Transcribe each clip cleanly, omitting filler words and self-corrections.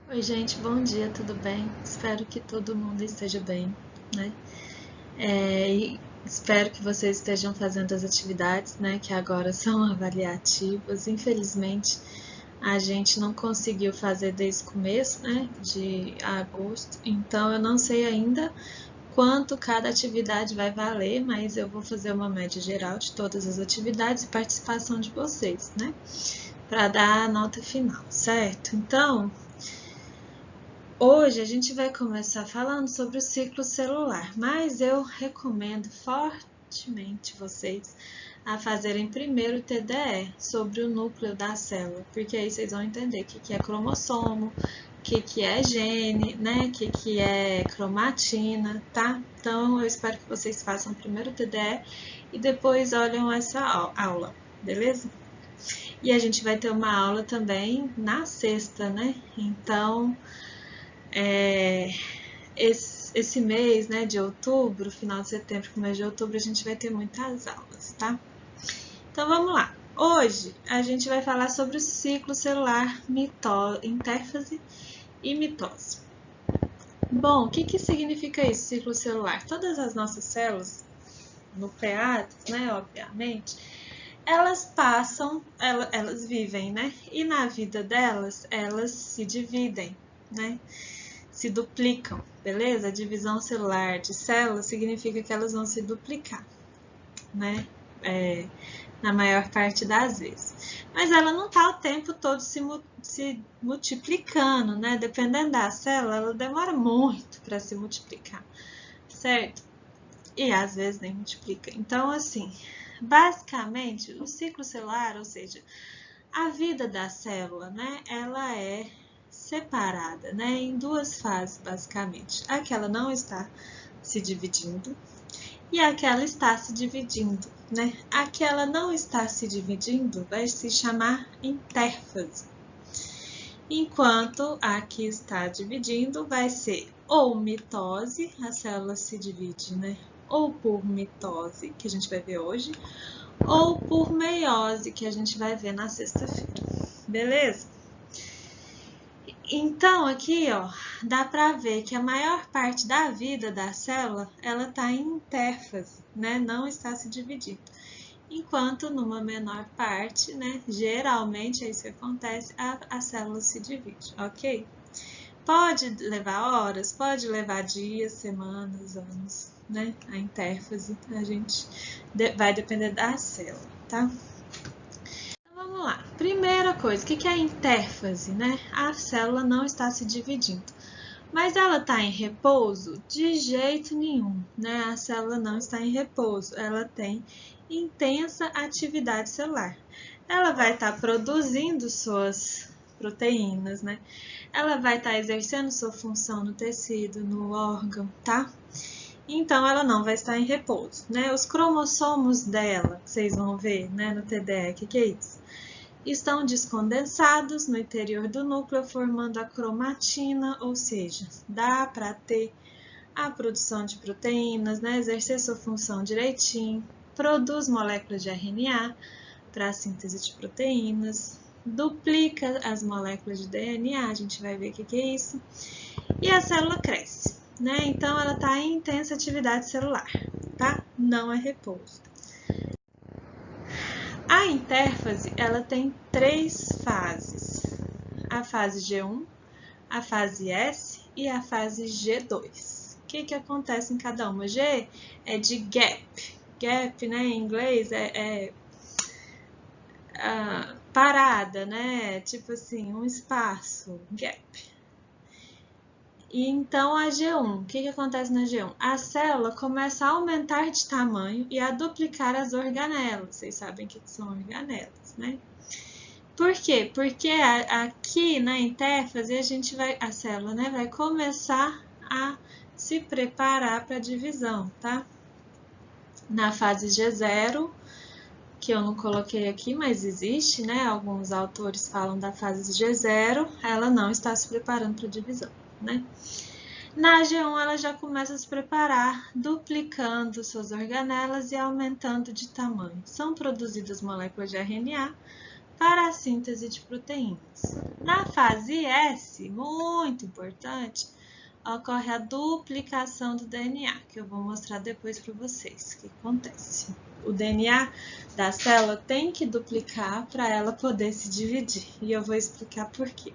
Oi, gente, bom dia, tudo bem? Espero que todo mundo esteja bem, né? E espero que vocês estejam fazendo as atividades, né, que agora são avaliativas. Infelizmente, a gente não conseguiu fazer desde o começo, né, de agosto, então eu não sei ainda quanto cada atividade vai valer, mas eu vou fazer uma média geral de todas as atividades e participação de vocês, né, para dar a nota final, certo? Então, hoje a gente vai começar falando sobre o ciclo celular, mas eu recomendo fortemente vocês a fazerem primeiro o TDE sobre o núcleo da célula, porque aí vocês vão entender o que é cromossomo, o que é gene, né? O que é cromatina, tá? Então eu espero que vocês façam primeiro o TDE e depois olhem essa aula, beleza? E a gente vai ter uma aula também na sexta, né? Então esse mês, né, de outubro, final de setembro, começo de outubro, a gente vai ter muitas aulas, tá? Então vamos lá. Hoje a gente vai falar sobre o ciclo celular, intérfase e mitose. Bom, o que significa isso, ciclo celular? Todas as nossas células nucleares, né, obviamente, elas passam, elas vivem, né? E na vida delas, elas se dividem, né? Se duplicam, beleza? A divisão celular de células significa que elas vão se duplicar, né? Na maior parte das vezes. Mas ela não está o tempo todo se multiplicando, né? Dependendo da célula, ela demora muito para se multiplicar, certo? E às vezes nem multiplica. Então, assim, basicamente, o ciclo celular, ou seja, a vida da célula, né? Ela é separada, né, em duas fases, basicamente. A que ela não está se dividindo e a que ela está se dividindo, né? A que ela não está se dividindo vai se chamar intérfase, enquanto a que está dividindo vai ser ou mitose, a célula se divide, né? Ou por mitose, que a gente vai ver hoje, ou por meiose, que a gente vai ver na sexta-feira. Beleza? Então, aqui, ó, dá para ver que a maior parte da vida da célula, ela está em intérfase, né? Não está se dividindo. Enquanto numa menor parte, né? Geralmente é isso que acontece, a célula se divide, ok? Pode levar horas, pode levar dias, semanas, anos, né? A intérfase, a gente vai depender da célula, tá? Vamos lá. Primeira coisa, o que é a intérfase, né? A célula não está se dividindo. Mas ela está em repouso? De jeito nenhum, né? A célula não está em repouso, ela tem intensa atividade celular. Ela vai estar produzindo suas proteínas, né? Ela vai estar exercendo sua função no tecido, no órgão, tá? Então ela não vai estar em repouso, né? Os cromossomos dela, que vocês vão ver, né, no TDE, o que é isso? Estão descondensados no interior do núcleo, formando a cromatina, ou seja, dá para ter a produção de proteínas, né, exercer sua função direitinho, produz moléculas de RNA para a síntese de proteínas, duplica as moléculas de DNA, a gente vai ver o que é isso, e a célula cresce, né? Então ela está em intensa atividade celular, tá? Não é repouso. A intérfase, ela tem três fases: a fase G1, a fase S e a fase G2. O que acontece em cada uma? G é de gap. Gap, né, em inglês é parada, né? Tipo assim, um espaço, gap. E então a G1, o que acontece na G1? A célula começa a aumentar de tamanho e a duplicar as organelas. Vocês sabem o que são organelas, né? Por quê? Porque aqui na intérfase a célula, né, vai começar a se preparar para a divisão, tá? Na fase G0, que eu não coloquei aqui, mas existe, né? Alguns autores falam da fase G0, ela não está se preparando para a divisão, né? Na G1 ela já começa a se preparar, duplicando suas organelas e aumentando de tamanho. São produzidas moléculas de RNA para a síntese de proteínas. Na fase S, muito importante, ocorre a duplicação do DNA, que eu vou mostrar depois para vocês o que acontece. O DNA da célula tem que duplicar para ela poder se dividir, e eu vou explicar por quê.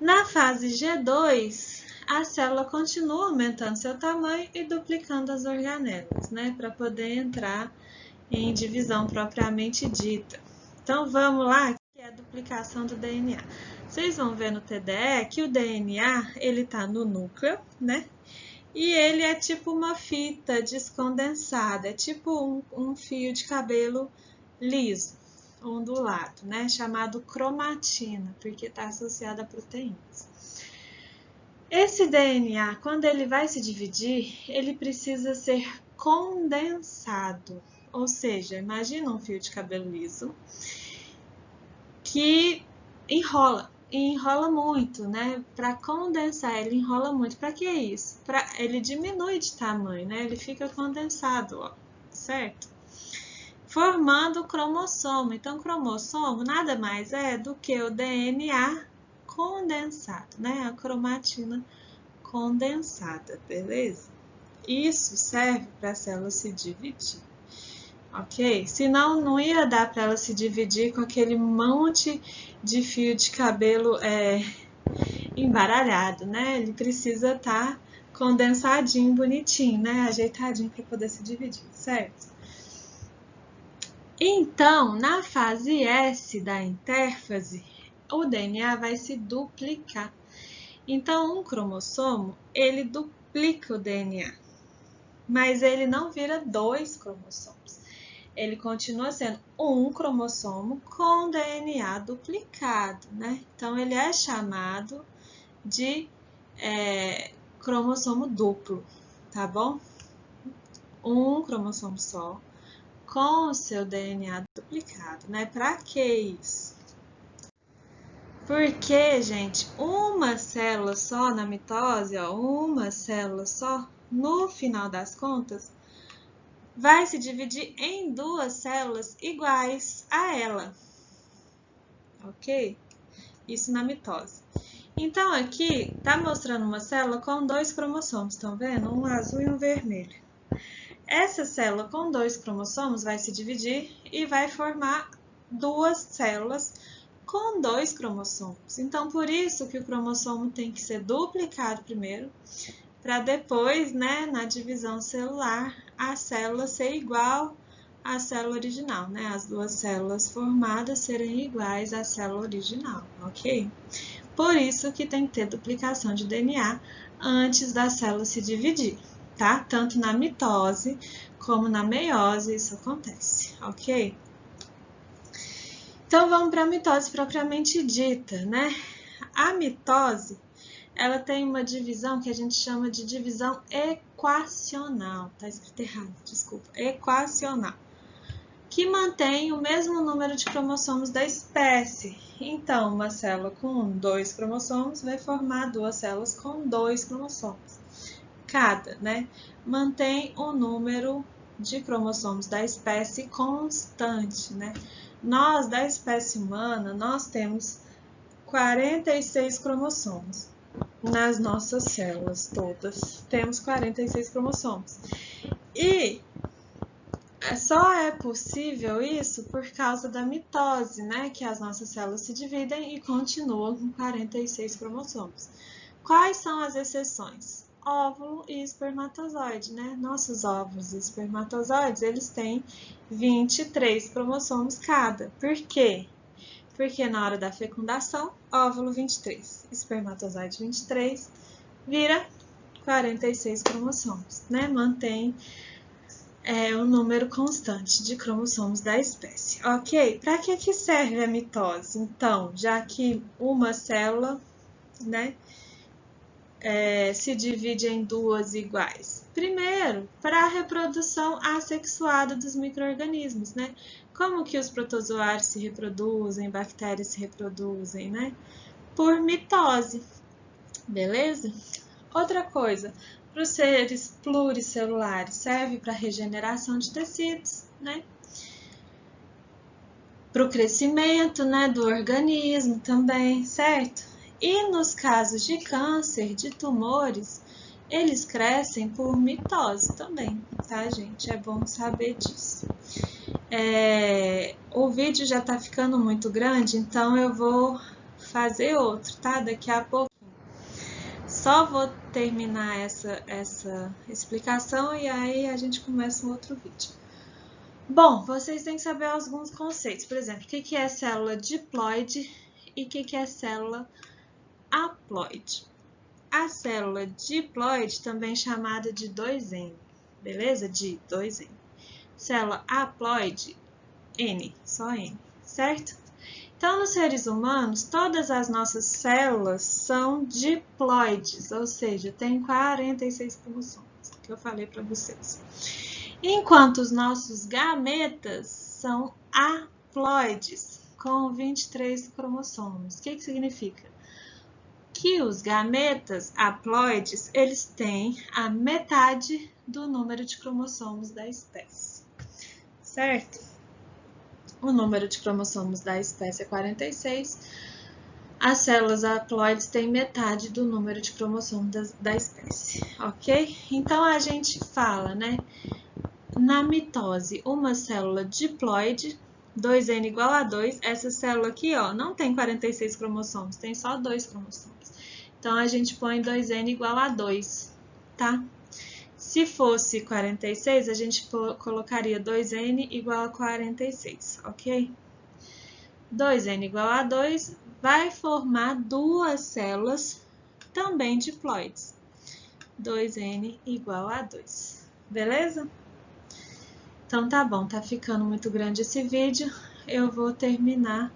Na fase G2, a célula continua aumentando seu tamanho e duplicando as organelas, né, para poder entrar em divisão propriamente dita. Então vamos lá, que é a duplicação do DNA. Vocês vão ver no TDE que o DNA, ele tá no núcleo, né? E ele é tipo uma fita descondensada, é tipo um fio de cabelo liso, ondulado, né? Chamado cromatina, porque está associado a proteínas. Esse DNA, quando ele vai se dividir, ele precisa ser condensado. Ou seja, imagina um fio de cabelo liso que enrola muito, né? Para condensar, ele enrola muito. Para que isso? Ele diminui de tamanho, né? Ele fica condensado, ó, certo? Formando o cromossomo. Então, cromossomo nada mais é do que o DNA condensado, né? A cromatina condensada, beleza? Isso serve para a célula se dividir. Ok? Senão não ia dar para ela se dividir com aquele monte de fio de cabelo embaralhado, né? Ele precisa estar condensadinho, bonitinho, né? Ajeitadinho para poder se dividir, certo? Então, na fase S da intérfase, o DNA vai se duplicar. Então, um cromossomo, ele duplica o DNA, mas ele não vira 2 cromossomos. Ele continua sendo um cromossomo com DNA duplicado, né? Então, ele é chamado de cromossomo duplo, tá bom? Um cromossomo só com o seu DNA duplicado, né? Para que isso? Porque, gente, uma célula só na mitose, ó, uma célula só, no final das contas, vai se dividir em 2 células iguais a ela, ok? Isso na mitose. Então, aqui tá mostrando uma célula com 2 cromossomos, estão vendo? Um azul e um vermelho. Essa célula com 2 cromossomos vai se dividir e vai formar 2 células com 2 cromossomos. Então, por isso que o cromossomo tem que ser duplicado primeiro, para depois, né, na divisão celular, a célula ser igual à célula original, né? As 2 células formadas serem iguais à célula original, ok? Por isso que tem que ter duplicação de DNA antes da célula se dividir, tá? Tanto na mitose como na meiose isso acontece, ok? Então, vamos para a mitose propriamente dita, né? A mitose, ela tem uma divisão que a gente chama de divisão equacional. Tá escrito errado, desculpa. Equacional. Que mantém o mesmo número de cromossomos da espécie. Então, uma célula com 2 cromossomos vai formar 2 células com 2 cromossomos. Cada, né? Mantém o número de cromossomos da espécie constante, né? Nós, da espécie humana, nós temos 46 cromossomos. Nas nossas células todas, temos 46 cromossomos. E só é possível isso por causa da mitose, né? Que as nossas células se dividem e continuam com 46 cromossomos. Quais são as exceções? Óvulo e espermatozoide, né? Nossos óvulos e espermatozoides, eles têm 23 cromossomos cada. Por quê? Porque na hora da fecundação, óvulo 23, espermatozoide 23, vira 46 cromossomos, né? Mantém o número constante de cromossomos da espécie, ok? Para que serve a mitose? Então, já que uma célula, né, se divide em 2 iguais. Primeiro, para a reprodução assexuada dos micro-organismos, né? Como que os protozoários se reproduzem, bactérias se reproduzem, né? Por mitose, beleza? Outra coisa, para os seres pluricelulares, serve para regeneração de tecidos, né? para o crescimento, né, do organismo também, certo? E nos casos de câncer, de tumores, eles crescem por mitose também, tá, gente? É bom saber disso. O vídeo já tá ficando muito grande, então eu vou fazer outro, tá? Daqui a pouco. Só vou terminar essa explicação e aí a gente começa um outro vídeo. Bom, vocês têm que saber alguns conceitos. Por exemplo, o que é célula diploide e o que é célula haploide. A célula diploide, também chamada de 2N, beleza? De 2N. Célula haploide, N, só N, certo? Então, nos seres humanos, todas as nossas células são diploides, ou seja, tem 46 cromossomos, que eu falei para vocês. Enquanto os nossos gametas são haploides, com 23 cromossomos. O que significa? Que os gametas haploides, eles têm a metade do número de cromossomos da espécie, certo? O número de cromossomos da espécie é 46. As células haploides têm metade do número de cromossomos da espécie, ok? Então, a gente fala, né? Na mitose, uma célula diploide, 2N igual a 2. Essa célula aqui, ó, não tem 46 cromossomos, tem só 2 cromossomos. Então, a gente põe 2N igual a 2, tá? Se fosse 46, a gente colocaria 2N igual a 46, ok? 2N igual a 2 vai formar duas células também diploides. 2N igual a 2, beleza? Então tá bom, tá ficando muito grande esse vídeo. Eu vou terminar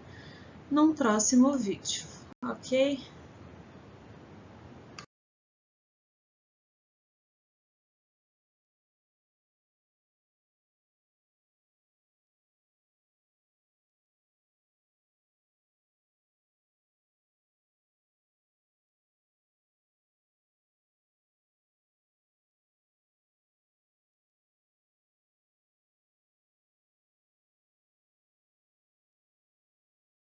num próximo vídeo, ok?